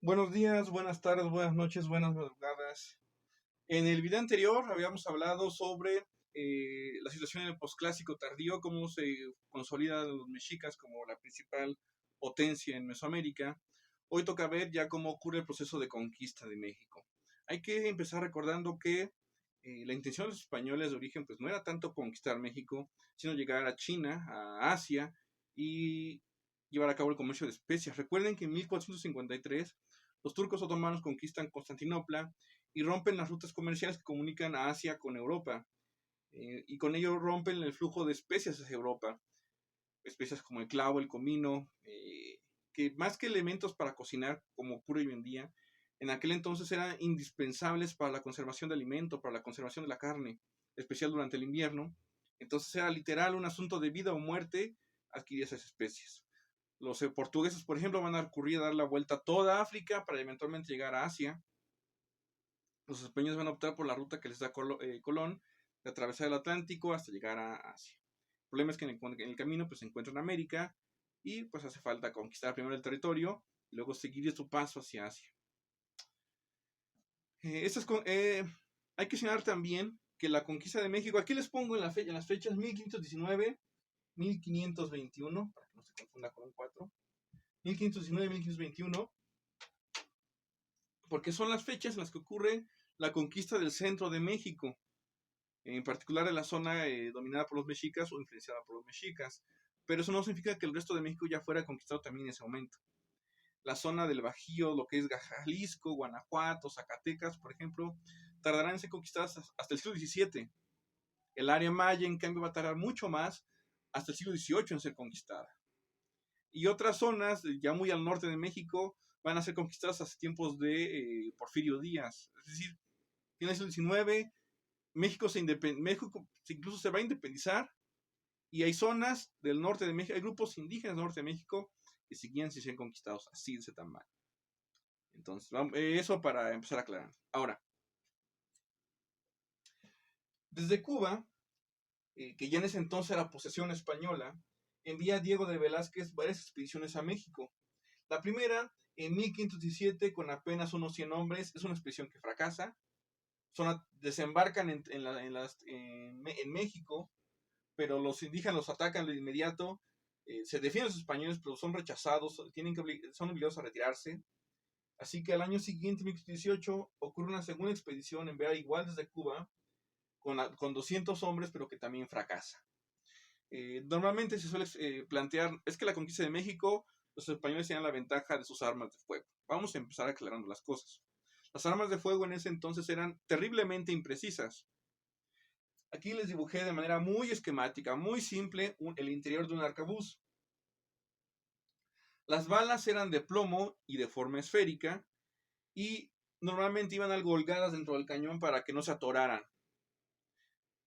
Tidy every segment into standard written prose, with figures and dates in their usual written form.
Buenos días, buenas tardes, buenas noches, buenas madrugadas. En el video anterior habíamos hablado sobre la situación en el posclásico tardío, cómo se consolidan los mexicas como la principal potencia en Mesoamérica. Hoy toca ver ya cómo ocurre el proceso de conquista de México. Hay que empezar recordando que la intención de los españoles de origen pues no era tanto conquistar México, sino llegar a China, a Asia y llevar a cabo el comercio de especias. Recuerden que en 1453 los turcos otomanos conquistan Constantinopla y rompen las rutas comerciales que comunican a Asia con Europa. Y con ello rompen el flujo de especias hacia Europa. Especias como el clavo, el comino, que más que elementos para cocinar, como ocurre hoy en día, en aquel entonces eran indispensables para la conservación de alimento, para la conservación de la carne, especial durante el invierno. Entonces era literal un asunto de vida o muerte adquirir esas especies. Los portugueses, por ejemplo, van a recurrir a dar la vuelta a toda África para eventualmente llegar a Asia. Los españoles van a optar por la ruta que les da Colón, de atravesar el Atlántico hasta llegar a Asia. El problema es que en el camino pues, se encuentran América y pues hace falta conquistar primero el territorio y luego seguir su paso hacia Asia. Hay que señalar también que la conquista de México, aquí les pongo en las fechas 1519, 1521, para que no se confunda con un 4, 1519, 1521, porque son las fechas en las que ocurre la conquista del centro de México, en particular en la zona dominada por los mexicas o influenciada por los mexicas. Pero eso no significa que el resto de México ya fuera conquistado también en ese momento. La zona del Bajío, lo que es Jalisco, Guanajuato, Zacatecas, por ejemplo, tardarán en ser conquistadas hasta el siglo XVII. El área maya, en cambio, va a tardar mucho más, hasta el siglo XVIII en ser conquistada. Y otras zonas, ya muy al norte de México, van a ser conquistadas hasta tiempos de Porfirio Díaz. Es decir, en el siglo XIX, México incluso se va a independizar y hay zonas del norte de México, hay grupos indígenas del norte de México que seguían sin ser conquistados así de ese tamaño. Entonces, eso para empezar a aclarar. Ahora, desde Cuba, que ya en ese entonces era posesión española, envía Diego de Velázquez varias expediciones a México. La primera, en 1517, con apenas unos 100 hombres, es una expedición que fracasa. Desembarcan en México, pero los indígenas los atacan de inmediato. Se defienden los españoles, pero son rechazados, son obligados a retirarse. Así que al año siguiente, 1518, ocurre una segunda expedición enviada igual desde Cuba, con 200 hombres, pero que también fracasa. Normalmente se suele plantear, es que la conquista de México, los españoles tenían la ventaja de sus armas de fuego. Vamos a empezar aclarando las cosas. Las armas de fuego en ese entonces eran terriblemente imprecisas. Aquí les dibujé de manera muy esquemática, muy simple, el interior de un arcabuz. Las balas eran de plomo y de forma esférica y normalmente iban algo holgadas dentro del cañón para que no se atoraran.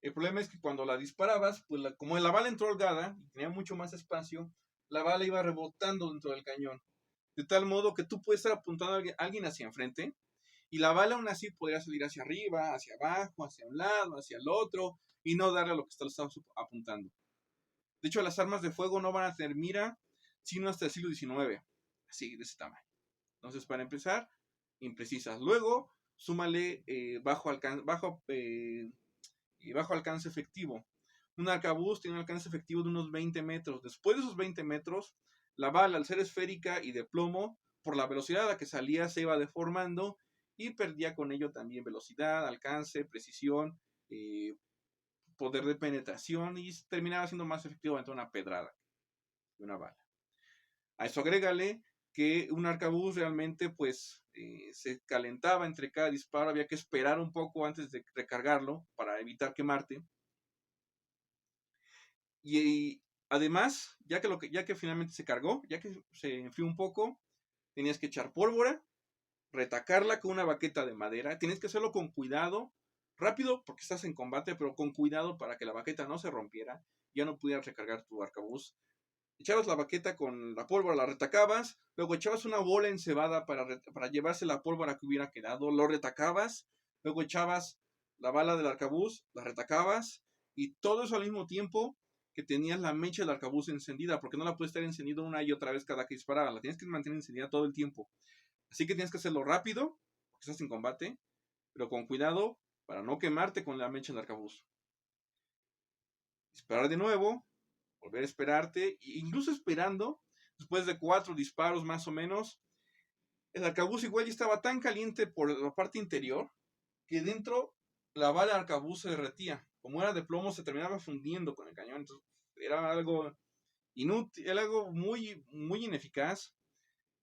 El problema es que cuando la disparabas, pues como la bala entró holgada y tenía mucho más espacio, la bala iba rebotando dentro del cañón. De tal modo que tú puedes estar apuntando a alguien hacia enfrente y la bala aún así podría salir hacia arriba, hacia abajo, hacia un lado, hacia el otro y no darle a lo que estás apuntando. De hecho, las armas de fuego no van a tener mira sino hasta el siglo XIX, así de ese tamaño. Entonces, para empezar, imprecisas. Luego, súmale bajo alcance efectivo. Un arcabuz tiene un alcance efectivo de unos 20 metros. Después de esos 20 metros, la bala, al ser esférica y de plomo, por la velocidad a la que salía, se iba deformando y perdía con ello también velocidad, alcance, precisión, poder de penetración y terminaba siendo más efectivo ante una pedrada que una bala. A eso agrégale que un arcabuz realmente pues se calentaba entre cada disparo, había que esperar un poco antes de recargarlo para evitar quemarte. Y además, ya que finalmente se cargó, ya que se enfrió un poco, tenías que echar pólvora, retacarla con una baqueta de madera. Tienes que hacerlo con cuidado, rápido porque estás en combate, pero con cuidado para que la baqueta no se rompiera, ya no pudieras recargar tu arcabuz. Echabas la baqueta con la pólvora, la retacabas, luego echabas una bola encebada para llevarse la pólvora que hubiera quedado, lo retacabas, luego echabas la bala del arcabuz, la retacabas, y todo eso al mismo tiempo que tenías la mecha del arcabuz encendida, porque no la puedes estar encendido una y otra vez cada que disparaba, la tienes que mantener encendida todo el tiempo. Así que tienes que hacerlo rápido, porque estás en combate, pero con cuidado para no quemarte con la mecha del arcabuz. Esperar de nuevo, volver a esperarte, e incluso esperando, después de 4 disparos más o menos, el arcabuz igual ya estaba tan caliente por la parte interior que dentro la bala del arcabuz se derretía. Como era de plomo, se terminaba fundiendo con el cañón. Entonces, era algo inútil, era algo muy, muy ineficaz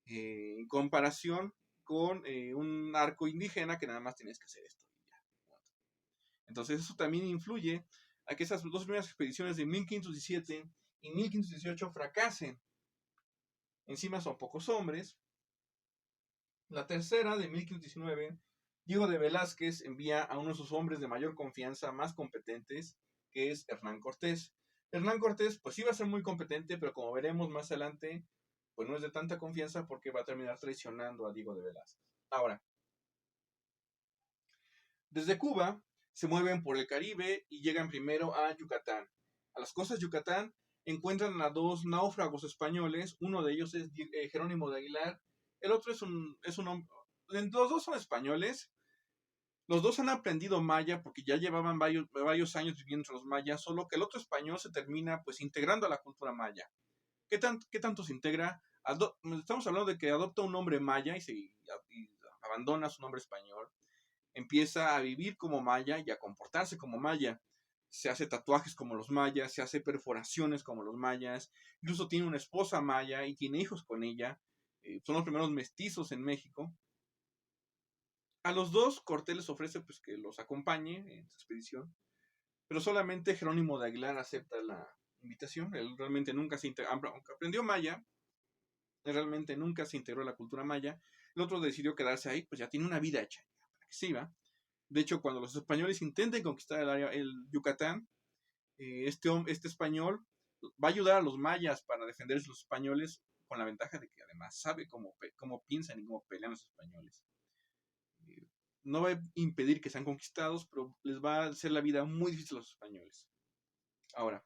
en comparación con un arco indígena que nada más tenías que hacer esto. Entonces, eso también influye a que esas dos primeras expediciones de 1517 y 1518 fracasen. Encima son pocos hombres. La tercera, de 1519, Diego de Velázquez envía a uno de sus hombres de mayor confianza, más competentes, que es Hernán Cortés. Hernán Cortés, pues iba a ser muy competente, pero como veremos más adelante, pues no es de tanta confianza porque va a terminar traicionando a Diego de Velázquez. Ahora, desde Cuba se mueven por el Caribe y llegan primero a Yucatán. A las costas de Yucatán encuentran a dos náufragos españoles, uno de ellos es Jerónimo de Aguilar, el otro es un hombre, los dos son españoles, los dos han aprendido maya porque ya llevaban varios años viviendo entre los mayas, solo que el otro español se termina pues integrando a la cultura maya. ¿Qué tanto se integra? Estamos hablando de que adopta un nombre maya y abandona su nombre español, empieza a vivir como maya y a comportarse como maya. Se hace tatuajes como los mayas, se hace perforaciones como los mayas, incluso tiene una esposa maya y tiene hijos con ella. Son los primeros mestizos en México. A los dos Cortés les ofrece pues, que los acompañe en su expedición, pero solamente Jerónimo de Aguilar acepta la invitación. Él realmente nunca se integró, aunque aprendió maya, él realmente nunca se integró a la cultura maya. El otro decidió quedarse ahí, pues ya tiene una vida hecha, para que se iba. De hecho, cuando los españoles intenten conquistar el Yucatán, este español va a ayudar a los mayas para defenderse los españoles, con la ventaja de que además sabe cómo piensan y cómo pelean los españoles. No va a impedir que sean conquistados, pero les va a hacer la vida muy difícil a los españoles. Ahora,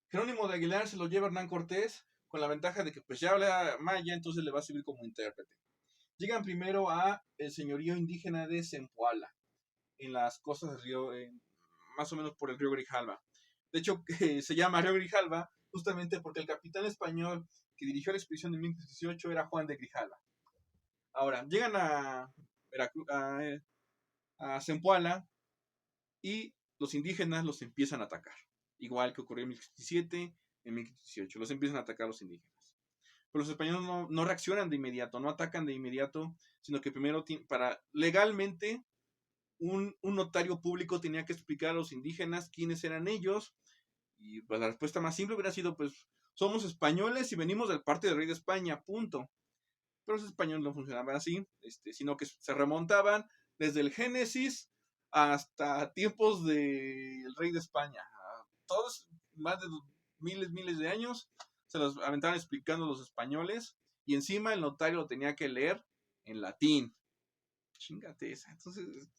Jerónimo de Aguilar se lo lleva Hernán Cortés, con la ventaja de que pues ya habla maya, entonces le va a servir como intérprete. Llegan primero a el señorío indígena de Zempoala, en las costas del río, más o menos por el río Grijalva. De hecho, se llama río Grijalva justamente porque el capitán español que dirigió la expedición de 1518 era Juan de Grijalva. Ahora, llegan a Zempoala y los indígenas los empiezan a atacar. Igual que ocurrió en 1517, en 1518, los empiezan a atacar los indígenas. Pero los españoles no reaccionan de inmediato, no atacan de inmediato, sino que primero, para legalmente, un notario público tenía que explicar a los indígenas quiénes eran ellos, y pues la respuesta más simple hubiera sido, pues, somos españoles y venimos del parte del rey de España, punto. Pero los españoles no funcionaban así, sino que se remontaban desde el Génesis hasta tiempos del rey de España. Todos, más de miles de años, se los aventaban explicando los españoles, y encima el notario lo tenía que leer en latín. Chingate esa. Entonces,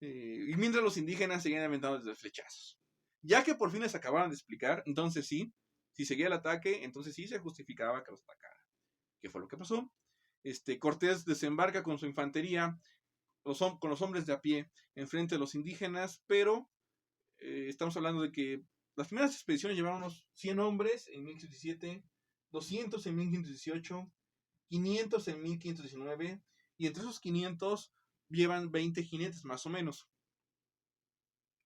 y mientras los indígenas seguían aventando desde flechazos. Ya que por fin les acabaron de explicar, entonces sí, si seguía el ataque, entonces sí se justificaba que los atacara. ¿Qué fue lo que pasó? Cortés desembarca con su infantería, con los hombres de a pie, enfrente de los indígenas, pero estamos hablando de que las primeras expediciones llevaron unos 100 hombres en 1517, 200 en 1518, 500 en 1519, y entre esos 500 llevan 20 jinetes más o menos.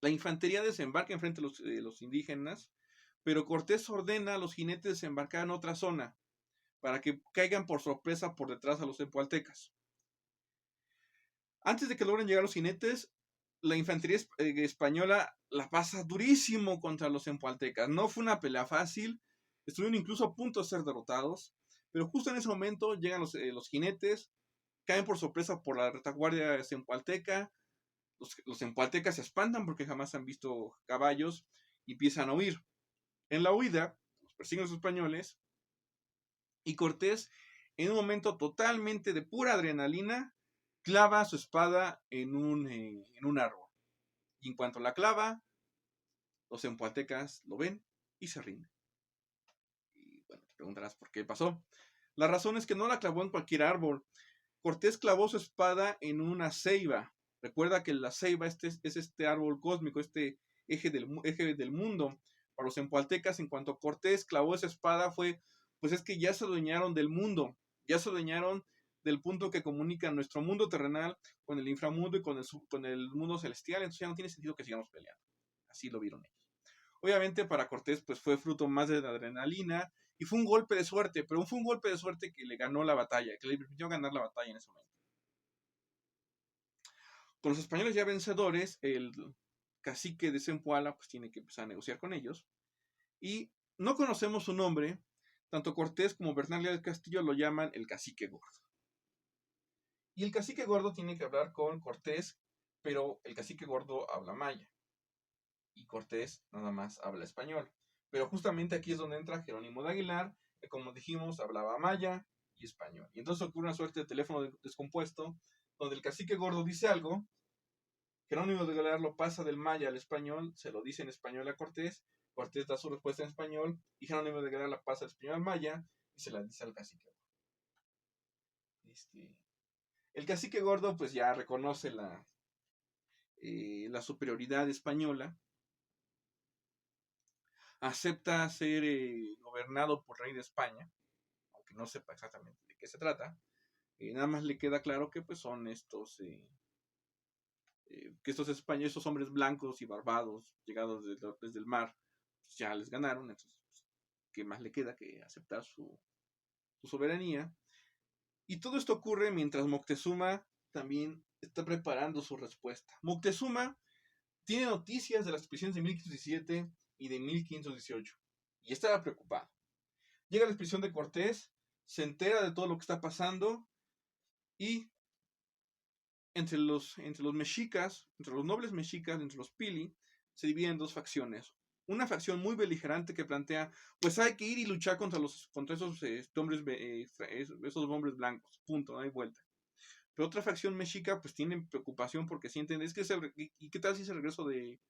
La infantería desembarca enfrente de los indígenas, pero Cortés ordena a los jinetes desembarcar en otra zona, para que caigan por sorpresa por detrás a los zempoaltecas. Antes de que logren llegar los jinetes, la infantería española la pasa durísimo contra los zempoaltecas. No fue una pelea fácil, estuvieron incluso a punto de ser derrotados, pero justo en ese momento llegan los jinetes, caen por sorpresa por la retaguardia zempoalteca. Los zempoaltecas se espantan porque jamás han visto caballos y empiezan a huir. En la huida, los persiguen los españoles, y Cortés, en un momento totalmente de pura adrenalina, clava su espada en un árbol. Y en cuanto la clava, los zempoaltecas lo ven y se rinden. Y bueno, te preguntarás por qué pasó. La razón es que no la clavó en cualquier árbol. Cortés clavó su espada en una ceiba. Recuerda que la ceiba es este árbol cósmico, este eje del mundo. Para los zempoaltecas, en cuanto Cortés clavó esa espada, pues es que ya se adueñaron del mundo, ya se adueñaron del punto que comunica nuestro mundo terrenal con el inframundo y con el mundo celestial. Entonces ya no tiene sentido que sigamos peleando. Así lo vieron ellos. Obviamente para Cortés pues fue fruto más de la adrenalina y fue un golpe de suerte, pero fue un golpe de suerte que le ganó la batalla, que le permitió ganar la batalla en ese momento. Con los españoles ya vencedores, el cacique de Zempoala pues tiene que empezar a negociar con ellos y no conocemos su nombre. Tanto Cortés como Bernal del Castillo lo llaman el cacique gordo. Y el cacique gordo tiene que hablar con Cortés, pero el cacique gordo habla maya y Cortés nada más habla español. Pero justamente aquí es donde entra Jerónimo de Aguilar, que como dijimos hablaba maya y español. Y entonces ocurre una suerte de teléfono descompuesto, donde el cacique gordo dice algo, Jerónimo de Aguilar lo pasa del maya al español, se lo dice en español a Cortés, Cortés da su respuesta en español, y Jerónimo de Aguilar la pasa del español al maya y se la dice al cacique gordo. El cacique gordo pues ya reconoce la superioridad española, acepta ser gobernado por rey de España, aunque no sepa exactamente de qué se trata. Nada más le queda claro que pues son que estos hombres blancos y barbados llegados desde el mar, pues ya les ganaron. Entonces, pues, ¿qué más le queda que aceptar su soberanía? Y todo esto ocurre mientras Moctezuma también está preparando su respuesta. Moctezuma tiene noticias de las expediciones de 1517 y de 1518 y estaba preocupado. Llega la expedición de Cortés, se entera de todo lo que está pasando y entre los mexicas, entre los nobles mexicas, entre los pili, se dividen en dos facciones. Una facción muy beligerante que plantea, pues hay que ir y luchar contra esos hombres blancos, punto, no hay vuelta. Pero otra facción mexica pues tiene preocupación porque sienten, ¿y qué tal si es el regreso de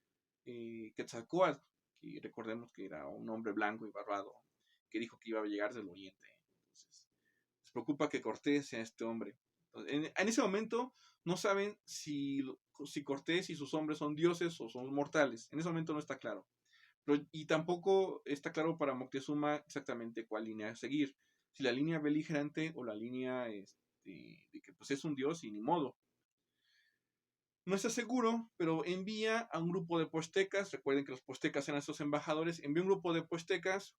Quetzalcóatl? Que recordemos que era un hombre blanco y barbado que dijo que iba a llegar del oriente. Entonces, les preocupa que Cortés sea este hombre. Entonces, en ese momento no saben si Cortés y sus hombres son dioses o son mortales. En ese momento no está claro. Y tampoco está claro para Moctezuma exactamente cuál línea seguir. Si la línea beligerante o la línea de que pues es un dios y ni modo. No está seguro, pero envía a un grupo de postecas. Recuerden que los postecas eran estos embajadores. Envía un grupo de postecas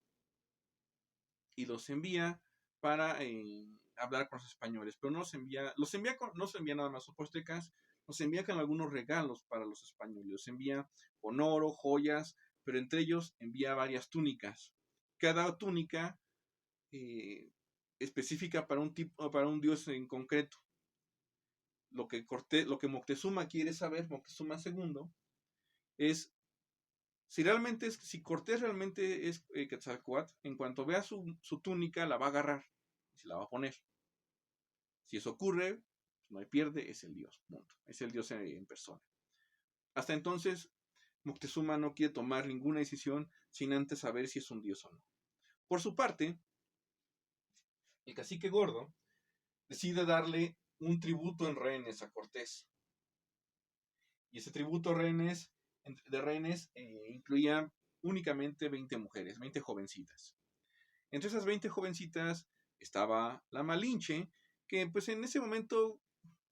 y los envía para hablar con los españoles. Pero no se envía nada más a los postecas, los envía con algunos regalos para los españoles. Los envía con oro, joyas, pero entre ellos envía varias túnicas. Cada túnica específica para un dios en concreto. Lo que Moctezuma quiere saber, Moctezuma II, es si Cortés realmente es Quetzalcóatl, en cuanto vea su túnica, la va a agarrar y se la va a poner. Si eso ocurre, no hay pierde, es el dios, punto. Es el dios en persona. Hasta entonces, Moctezuma no quiere tomar ninguna decisión sin antes saber si es un dios o no. Por su parte, el cacique gordo decide darle un tributo en rehenes a Cortés. Y ese tributo de rehenes incluía únicamente 20 mujeres, 20 jovencitas. Entre esas 20 jovencitas estaba la Malinche, que pues en ese momento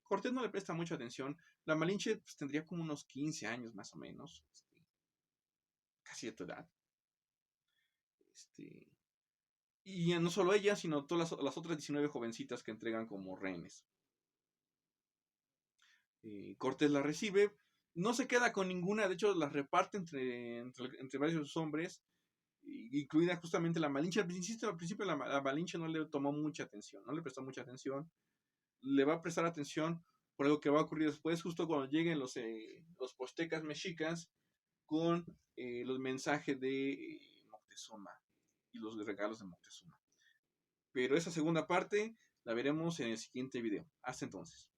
Cortés no le presta mucha atención. La Malinche pues, tendría como unos 15 años más o menos, casi de tu edad. Y no solo ella, sino todas las otras 19 jovencitas que entregan como rehenes. Cortés la recibe, no se queda con ninguna, de hecho las reparte entre varios hombres, incluida justamente la Malinche. Al principio la Malinche no le tomó mucha atención, no le prestó mucha atención, le va a prestar atención por algo que va a ocurrir después, justo cuando lleguen los postecas mexicas con los mensajes de Moctezuma y los regalos de Moctezuma. Pero esa segunda parte la veremos en el siguiente video. Hasta entonces.